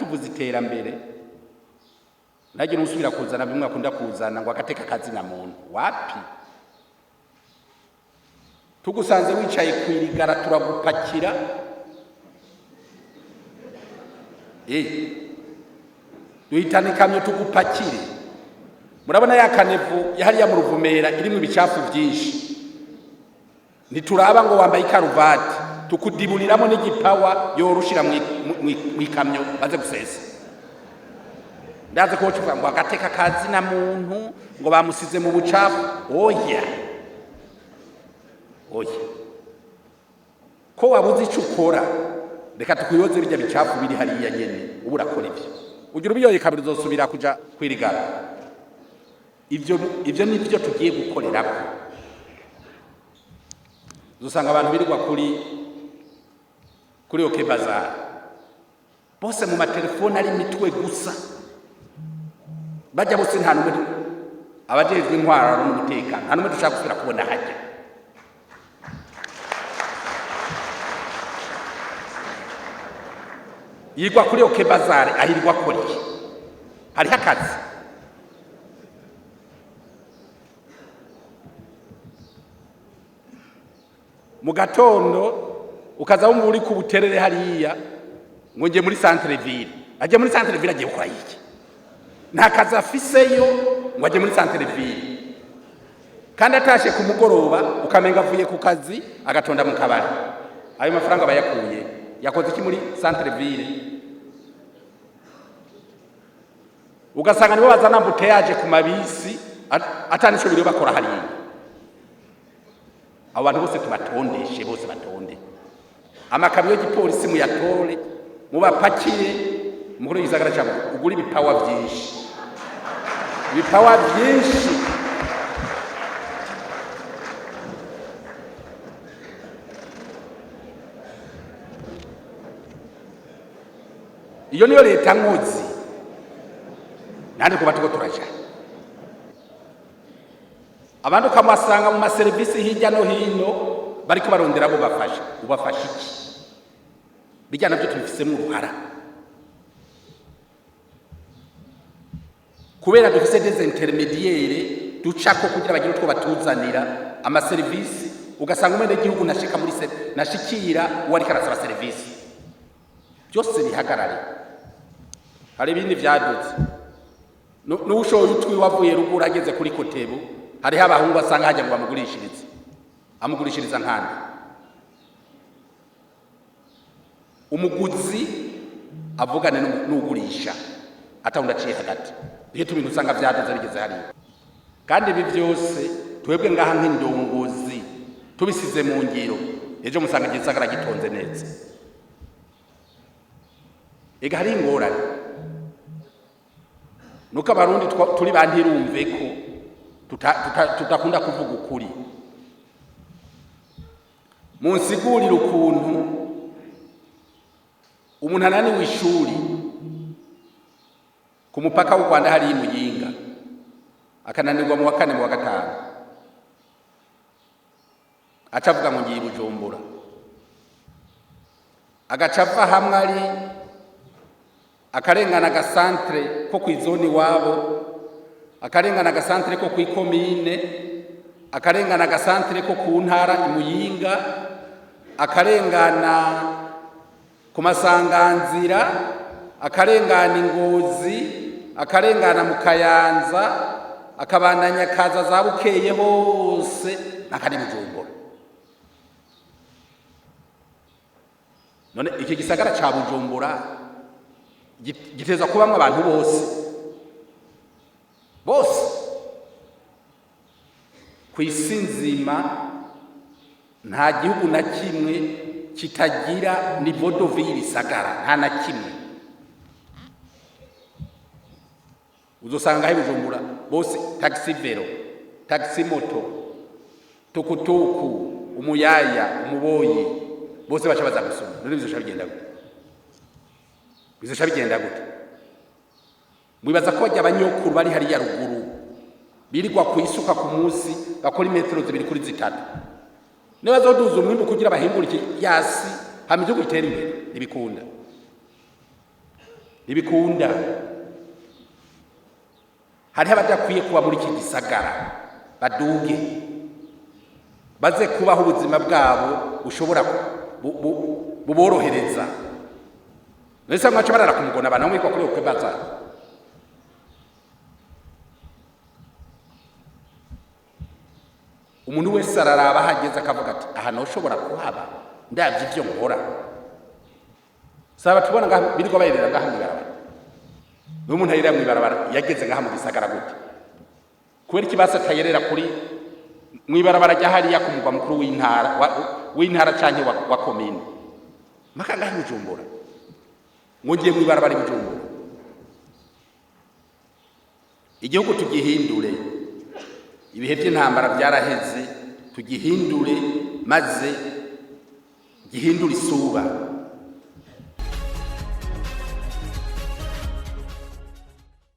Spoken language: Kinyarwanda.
tuvuze iterambere naje nusubira kuzana bimwe akunda kuzana ngo agateka kazi na muntu wapi tugusanze wicaye kwirigara turagupakira duhitana ikamyo tugupakire murabona ya kanevu yahariya mu Ruvumera irimo ibicafu byinshi nituraba ngo wambaye karuvati tukudiburiramo n'igipawa yorushira mu ikamyo baze gusesa ndaze ko cyuvuga ngo agateka kazi na muntu ngo bamusize mu bucafu oya ko wabuze icyo ukora reka tukuyoze bijya bicafu biri hariya nyene ubu urakora ibyo ugira ubiyoye kabiri uzosubira kuja kwirigara ivyo nivyo tugiye gukorerako uzosanga abantu birirwa kuri OK Bazar bose mu matelefone ari mitwe gusa bajya bose nta numwe abajejwe intwaro n'umutekano nta numwe dushaka gusubira kubona hajya yigwa kuri OK Bazar ahirwa kuri hariho akazi mu gatondo ukaza wo muri ku buterere hariya ngo nje muri centre ville aje muri centre ville agiye gukora iki nta kazi afiseyo ngo aje muri centre ville kandi atashe ku mugoroba ukamenga avuye ku kazi agatonda mu kabari ayo mafaranga bayakuye yakoze iki muri centre ville ugasanga nibo bazana mbuteyaje ku mabisi atanisho biro bakora hariya abantu bose tubatondeshe bose batonde amakamyo y'igipolisi mu yatore mu bapakire mukuru y'isagara cyabo ugura ibipawa byinshi iyo niyo leta nkozi nande ko batuko turaja abantu kamasanga mu maserivisi hirya no hino bariko barondera abo ubafasha iki bijya nabyo tubifisemo uruhara kubera dufise des intermédiaires ducako kugira bagire utwo batuzanira amaserivisi ugasanga umende igihugu nashikira uwari karasaba serivisi byose bihagarare hari ibindi byaduze n'ushoye utwi wavuye rugura ageze kuri Kotebu hariho abahungu basanga hajya ngo amugurishiriza nkandi umuguzi avugane n'ugurisha atawundaciye hagati iyo tubintu usanga byaduze bigeze hariya kandi ibi byose twebwe ngaha nk'indongozi tubisize mu ngiro ejo musanga igisagara gitonze neza ega hari ingorane nuko abarundi turi bantirumve ko tutakunda kuvuga ukuri munsigurira ukuntu umuntu ananiwe ishuri ku mupaka w'u Rwanda hari Muyinga akananirwa mu wa 4 mu wa 5 acavuga ngo ngiye Bujumbura agacava hamwe ari akarengana gasantre ko kwizoni wabo akarengana gasantre ko kwikomine akarengana gasantre ko ku ntara Imuyinga akarengana ku masanganzira akarengana Ingozi akarengana mu Kayanza akabandanya kaza zabukeye hose nakari Bujumbura none iki gisagara ca Bujumbura giteza kubamwe abantu bose kw'isi nzima nta gihugu na kimwe kitagira niveau de vie y'ibisagara nta na kimwe uzosanga aho Bujumbura bose taxi vero taxi moto tukutuku umuyaya umuboyi bose baca baza gusoma none bizosha bigenda gute mwibaza ko bajya abanyokuru bari hariya ruguru birirwa kwisuka ku munsi bakora imetero 2 kuri 3 niba zoduza umwimbu kugira bahingura iki yasi hama igihugu gitera imbere ntibikunda ntibikunda. hariho abadakwiye kuba muri iki gisagara, baduge baze kubaho ubuzima bwabo bushobora buborohereza. Nese mwacu barara kumugona abantu mwiko kuri ukwe baza. Umuntu wese araraba hageze akavuga ati aha noshobora kuhaba ndavye ivyo nkora. Saba tubona ngaho biriko bayirira ngaho mwibarabara. N'umuntu ayirira mwibarabara yageze ngaho mu gisagara gute? Kubera ikibasa tayerera kuri mwibarabara ryahariya ku mugwa mukuru w'intara canke wa komine. Maka ngaho Bujumbura. Ngiye mwibarabara Bujumbura. Igihugu tugihindure. Ibihe by'intambara byaraheze, tugihindure maze gihindura isuba.